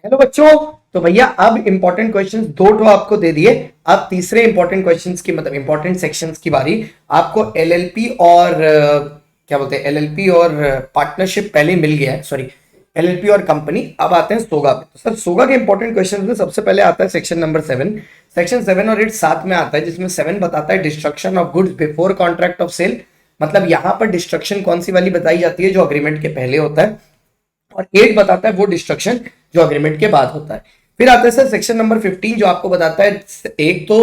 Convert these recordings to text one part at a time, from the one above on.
Hello बच्चों। तो भैया अब इंपॉर्टेंट क्वेश्चंस दो तो आपको दे दिए। अब तीसरे इंपॉर्टेंट क्वेश्चंस की मतलब इंपॉर्टेंट सेक्शंस की बारी। आपको एलएलपी और क्या बोलते हैं, एलएलपी और पार्टनरशिप पहले मिल गया है, सॉरी एलएलपी और कंपनी। अब आते हैं सोगा पे। तो सर सोगा के इंपॉर्टेंट क्वेश्चन में सबसे पहले आता है सेक्शन नंबर 7। सेक्शन 7 और 8 साथ में आता है, जिसमें 7 बताता है destruction of goods before contract of sale. मतलब यहां पर डिस्ट्रक्शन कौन सी वाली बताई जाती है, जो अग्रीमेंट के पहले होता है। और 8 बताता है वो डिस्ट्रक्शन जो अग्रीमेंट के बाद होता है। फिर आता है सर सेक्शन नंबर 15, जो आपको बताता है एक तो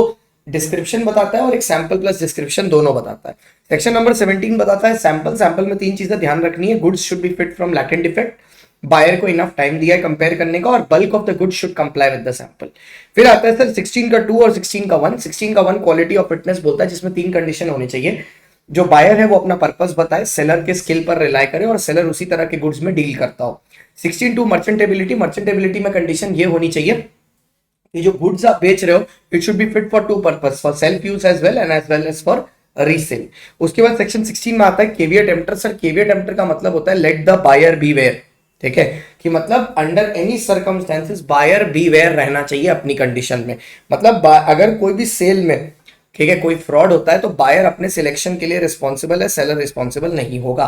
डिस्क्रिप्शन बताता है और एक सैंपल प्लस डिस्क्रिप्शन दोनों बताता है। सेक्शन नंबर 17 बताता है सैंपल। सैंपल में तीन चीजें ध्यान रखनी है, goods should be fit from latent defect, buyer को इनफ टाइम दिया है कंपेयर करने का, और bulk of the goods should comply with the sample. फिर आता है सर 16 का 2 और 16 का 1। 16 का 1 क्वालिटी ऑफ फिटनेस बोलता है, जिसमें तीन कंडीशन होनी चाहिए। जो बायर है वो अपना पर्पस बताए, सेलर के स्किल पर रिलाई करे और सेलर उसी तरह के गुड्स में डील करता हो। 16 मर्चेंटेबिलिटी। मर्चेंटेबिलिटी में कंडीशन ये होनी चाहिए कि जो गुड्स आप बेच रहे हो it should be fit for two purpose, for self use as well as for resale. उसके बाद सेक्शन 16 में आता है caveat emptor. Sir caveat emptor का मतलब होता है लेट द बायर बी वेयर। ठीक है, कि मतलब under any circumstances buyer beware वेयर रहना चाहिए अपनी कंडीशन में। मतलब अगर कोई भी सेल में, ठीक है, कोई फ्रॉड होता है तो बायर अपने सिलेक्शन के लिए रिस्पॉन्सिबल है, सेलर रिस्पॉन्सिबल नहीं होगा।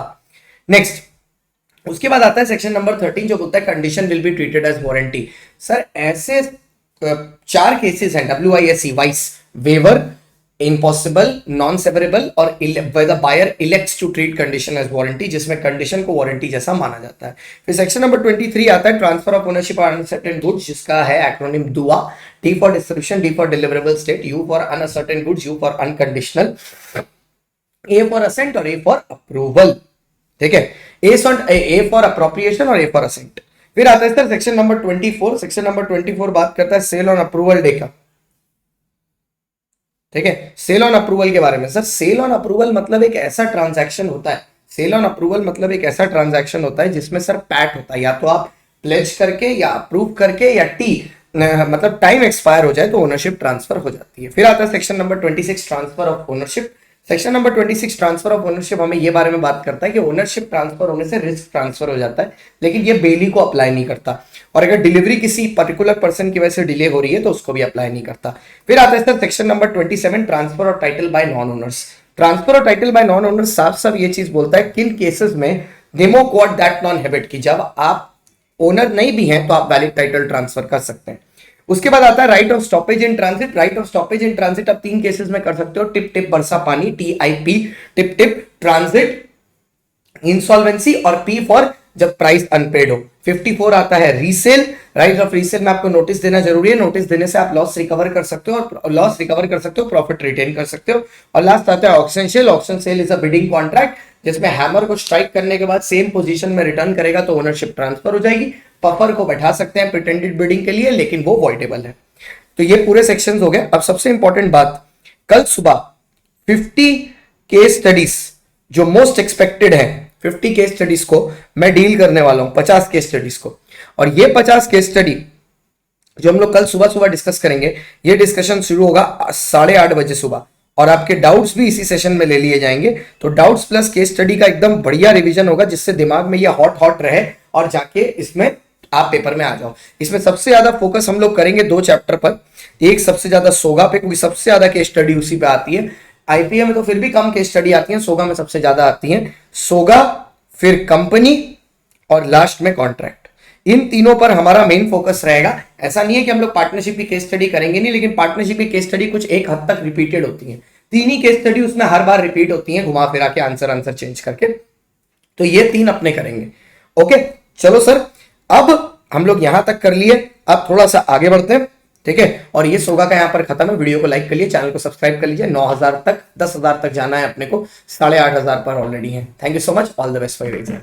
नेक्स्ट, उसके बाद आता है सेक्शन नंबर 13, जो बोलता है condition will be treated as warranty. Sir ऐसे चार केसेस हैं, WISE wise, waiver, impossible, non severable और the buyer elects to treat condition as warranty, जिसमें कंडीशन को वारंटी जैसा माना जाता है। फिर सेक्शन नंबर 23 आता है transfer of ownership on uncertain goods, जिसका है acronym DUA. D for description, D for deliverable state, U for uncertain goods, U for unconditional, A for assent और A फॉर अप्रूवल। ठीक है, ए फॉर अप्रोप्रिएशन और A for assent. फिर आता है sir section number 24। Section number 24 बात करता है सेल ऑन अप्रूवल डे का। ठीक है, सेल ऑन अप्रूवल के बारे में। सर सेल ऑन अप्रूवल मतलब एक ऐसा ट्रांजैक्शन होता है, सेल ऑन अप्रूवल मतलब एक ऐसा ट्रांजैक्शन होता है जिसमें सर पैट होता है, या तो आप प्लेज करके या अप्रूव करके या मतलब टाइम एक्सपायर हो जाए तो ओनरशिप ट्रांसफर हो जाती है। फिर आता है section number 26 transfer of ownership. Section number 26 transfer of ownership हमें ये बारे में बात करता है कि ओनरशिप ट्रांसफर होने से रिस्क ट्रांसफर हो जाता है, लेकिन ये बेली को अप्लाई नहीं करता। और अगर डिलीवरी किसी पर्टिकुलर पर्सन की वजह से डिले हो रही है तो उसको भी अप्लाई नहीं करता। फिर आता है sir section number 27 transfer of title by non owners. Transfer of title by non owners साफ साफ ये चीज बोलता है किन केसेस में demo quad that non habit की, जब आप ओनर नहीं भी हैं तो आप वैलिड टाइटल ट्रांसफर कर सकते हैं। उसके बाद आता है right of stoppage in transit. Right of stoppage in transit आप तीन केसेस में कर सकते हो, टिप टिप बरसा पानी, TIP, tip tip, transit, insolvency, और P फॉर जब प्राइस अनपेड हो। 54 आता है रीसेल। राइट ऑफ रीसेल में आपको नोटिस देना जरूरी है, नोटिस देने से आप लॉस रिकवर कर सकते हो, और लॉस रिकवर कर सकते हो, प्रॉफिट रिटेन कर सकते हो। और लास्ट आता है auction sale. Auction sale is a bidding contract, जिसमें हैमर को स्ट्राइक करने के बाद सेम पोजीशन में रिटर्न करेगा तो ओनरशिप ट्रांसफर हो जाएगी। पफर को बैठा सकते हैं प्रिटेंडेड बिडिंग के लिए, लेकिन वो वॉइडेबल है। तो ये पूरे सेक्शंस हो गए। अब सबसे इंपॉर्टेंट बात, कल सुबह 50 केस स्टडीज जो मोस्ट एक्सपेक्टेड है, 50 केस स्टडीज को मैं डील करने वाला हूं, 50 केस स्टडीज को। और ये 50 केस स्टडी जो हम लोग कल सुबह सुबह डिस्कस करेंगे, ये डिस्कशन शुरू होगा 8:30 बजे सुबह, और आपके डाउट्स भी इसी सेशन में ले लिए जाएंगे। तो डाउट्स प्लस केस स्टडी का एकदम बढ़िया रिवीजन होगा, जिससे दिमाग में ये हॉट हॉट रहे और जाके इसमें आप पेपर में आ जाओ। इसमें सबसे ज्यादा फोकस हम लोग करेंगे दो चैप्टर पर। एक सबसे ज्यादा सोगा पे, क्योंकि सबसे ज्यादा केस स्टडी उसी पे आती है। IPA में तो फिर भी कम केस स्टडी आती है, सोगा में सबसे ज्यादा आती है। सोगा, फिर कंपनी, और लास्ट में कॉन्ट्रैक्ट। इन तीनों पर हमारा मेन फोकस रहेगा। ऐसा नहीं है कि हम लोग पार्टनरशिप की केस स्टडी करेंगे नहीं, लेकिन पार्टनरशिप की केस स्टडी कुछ एक हद तक रिपीटेड होती है। तीन ही केस स्टडी उसमें हर बार रिपीट होती है, घुमा फिरा के आंसर चेंज करके। तो ये तीन अपने करेंगे। ओके, चलो सर, अब हम लोग यहां तक कर लिए, अब थोड़ा सा आगे बढ़ते हैं। ठीक है, और ये सोगा का यहां पर खत्म है। वीडियो को लाइक कर लिए, चैनल को सब्सक्राइब कर लीजिए। 9000 तक, 10,000 तक जाना है अपने को, 8,500 पर ऑलरेडी है। Thank you so much, all the best for your exam.